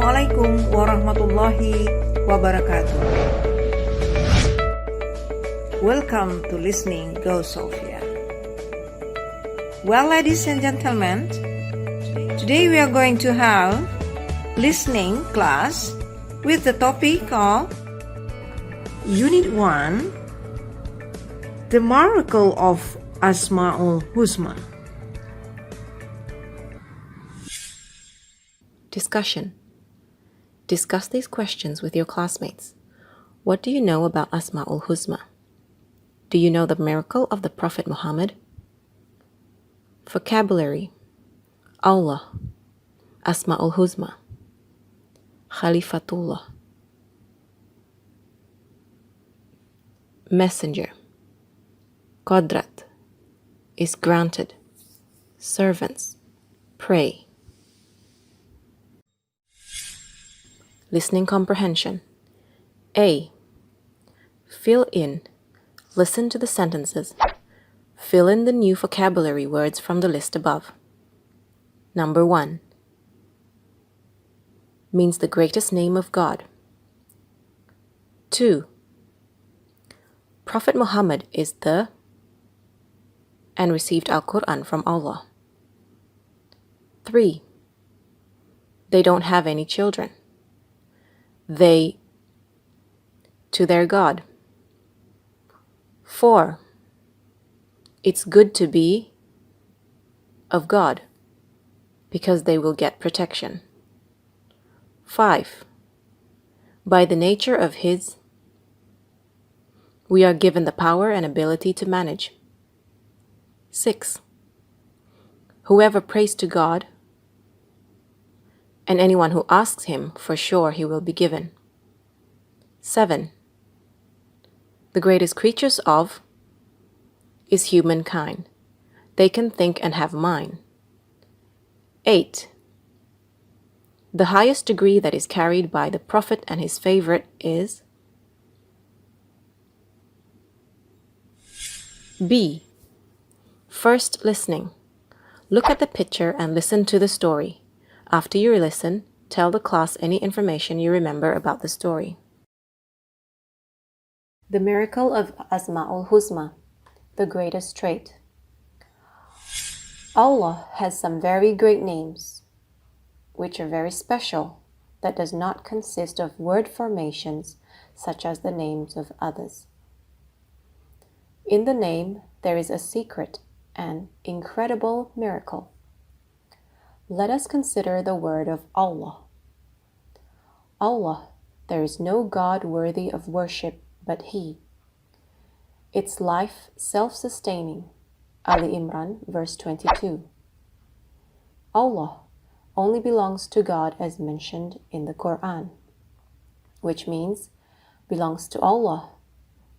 Assalamualaikum warahmatullahi wabarakatuh. Welcome to Listening Go Sophia. Well, ladies and gentlemen, today we are going to have listening class with the topic of Unit 1, The Miracle of Asmaul Uzma. Discussion. Discuss these questions with your classmates. What do you know about Asmaul Uzma? Do you know the miracle of the Prophet Muhammad? Vocabulary: Allah, Asmaul Uzma, Khalifatullah, Messenger, Qadrat, is granted, servants, pray. Listening comprehension. A. Fill in. Listen to the sentences. Fill in the new vocabulary words from the list above. Number 1. Means the greatest name of God. 2. Prophet Muhammad is the and received Al-Quran from Allah. 3. They don't have any children. They to their God. 4. It's good to be of God because they will get protection. 5. By the nature of His, we are given the power and ability to manage. 6. Whoever prays to God, and anyone who asks Him, for sure He will be given. 7. The greatest creatures of is humankind. They can think and have mind. 8. The highest degree that is carried by the Prophet and his favorite is B. First, listening. Look at the picture and listen to the story. After you listen, tell the class any information you remember about the story. The miracle of Asmaul Uzma, the greatest trait. Allah has some very great names, which are very special, that does not consist of word formations such as the names of others. In the name, there is a secret and incredible miracle. Let us consider the word of Allah. Allah, there is no God worthy of worship but He. Its life self-sustaining. Ali Imran, verse 22. Allah only belongs to God as mentioned in the Quran, which means belongs to Allah,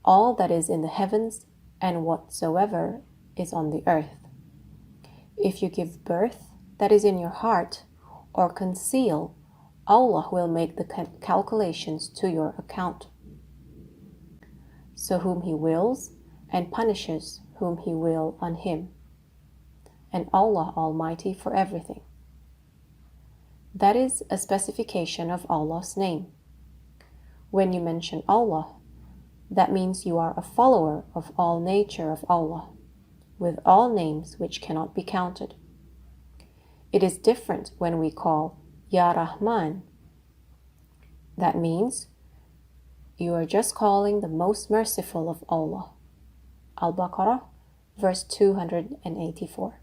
all that is in the heavens and whatsoever is on the earth. If you give birth, that is in your heart, or conceal, Allah will make the calculations to your account. So whom He wills, and punishes whom He will on him. And Allah Almighty for everything. That is a specification of Allah's name. When you mention Allah, that means you are a follower of all nature of Allah, with all names which cannot be counted. It is different when we call Ya Rahman. That means you are just calling the most merciful of Allah. Al-Baqarah, verse 284.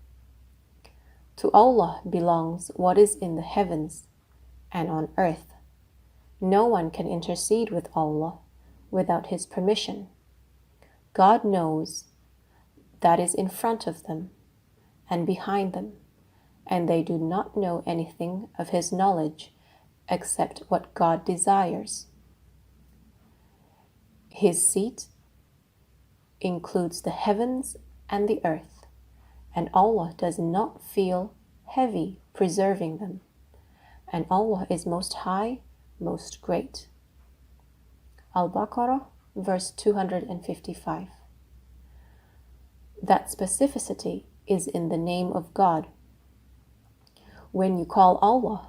To Allah belongs what is in the heavens and on earth. No one can intercede with Allah without His permission. God knows that is in front of them and behind them, and they do not know anything of His knowledge except what God desires. His seat includes the heavens and the earth, and Allah does not feel heavy preserving them, and Allah is most high, most great. Al-Baqarah, verse 255. That specificity is in the name of God. When you call Allah,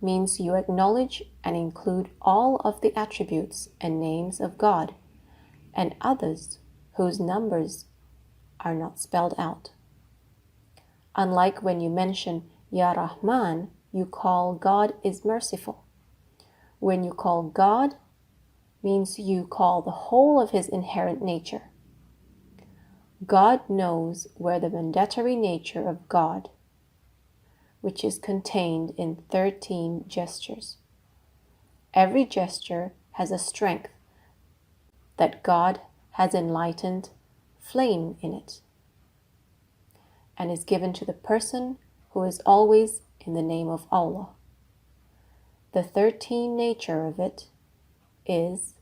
means you acknowledge and include all of the attributes and names of God and others whose numbers are not spelled out. Unlike when you mention Ya Rahman, you call God is merciful. When you call God, means you call the whole of his inherent nature. God knows where the mandatory nature of God, which is contained in 13 gestures. Every gesture has a strength that God has enlightened flame in it and is given to the person who is always in the name of Allah. The 13 nature of it is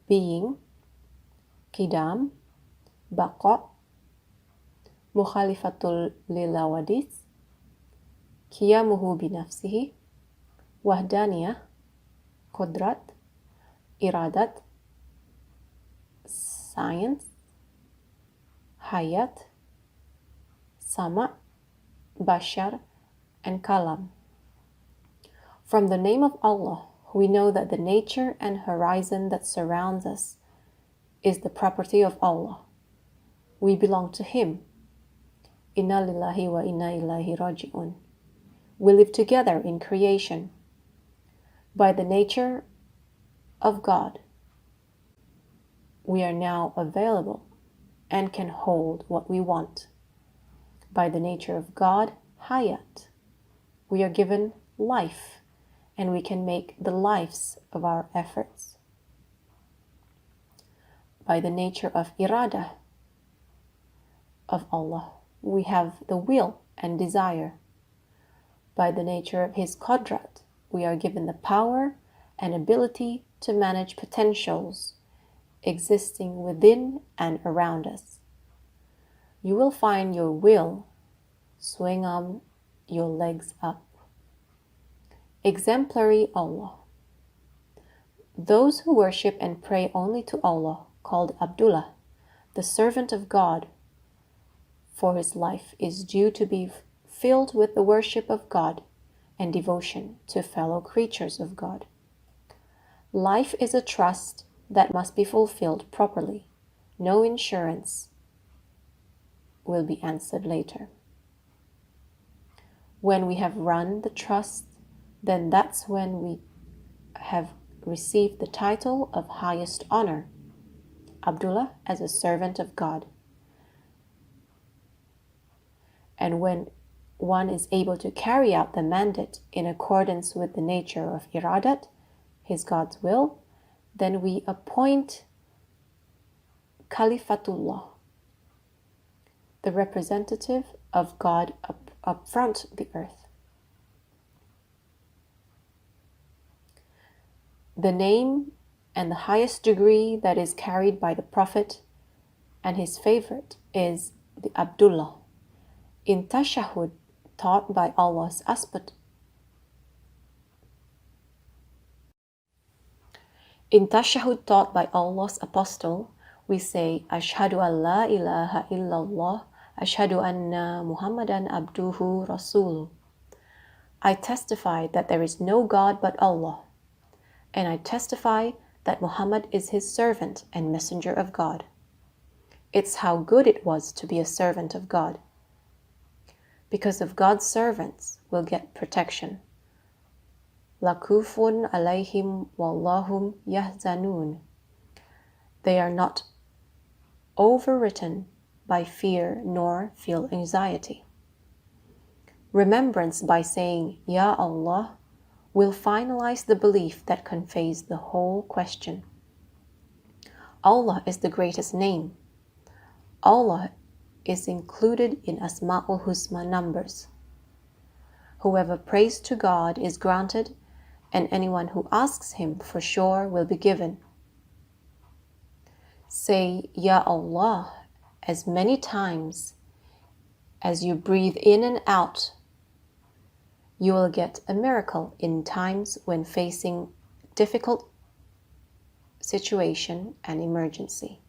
being, Qidam, Baqa, Mukhalifatul Lilawadis, Qiyamuhu binafsihi, Wahdaniyah, Qudrat, Iradat, Science, Hayat, Sama, Bashar, and Kalam. From the name of Allah, we know that the nature and horizon that surrounds us is the property of Allah. We belong to Him. Inna lillahi wa inna ilaihi raji'un. We live together in creation. By the nature of God, we are now available and can hold what we want. By the nature of God, Hayat, we are given life and we can make the lives of our efforts. By the nature of Irada of Allah, we have the will and desire. By the nature of His Qadrat, we are given the power and ability to manage potentials existing within and around us. You will find your will swing on your legs up. Exemplary Allah. Those who worship and pray only to Allah, called Abdullah, the servant of God, for his life is due to be filled with the worship of God and devotion to fellow creatures of God. Life is a trust that must be fulfilled properly. No insurance will be answered later. When we have run the trust, then that's when we have received the title of highest honor, Abdullah, as a servant of God. And when one is able to carry out the mandate in accordance with the nature of Iradat, his God's will, then we appoint Khalifatullah, the representative of God upfront the earth. The name and the highest degree that is carried by the Prophet and his favorite is the Abdullah. In Tashahhud taught by Allah's apostle, we say, Ashhadu an la ilaha illallah, Ashhadu anna Muhammadan abduhu rasuluh. I testify that there is no God but Allah, and I testify that Muhammad is his servant and messenger of God. It's how good it was to be a servant of God. Because of God's servants will get protection. Lakufun alayhim wallahum yahzanun. They are not overwritten by fear nor feel anxiety. Remembrance by saying Ya Allah will finalize the belief that conveys the whole question. Allah is the greatest name. Allah is included in Asmaul Uzma numbers. Whoever prays to God is granted, and anyone who asks Him for sure will be given. Say Ya Allah as many times as you breathe in and out. You will get a miracle in times when facing difficult situation and emergency.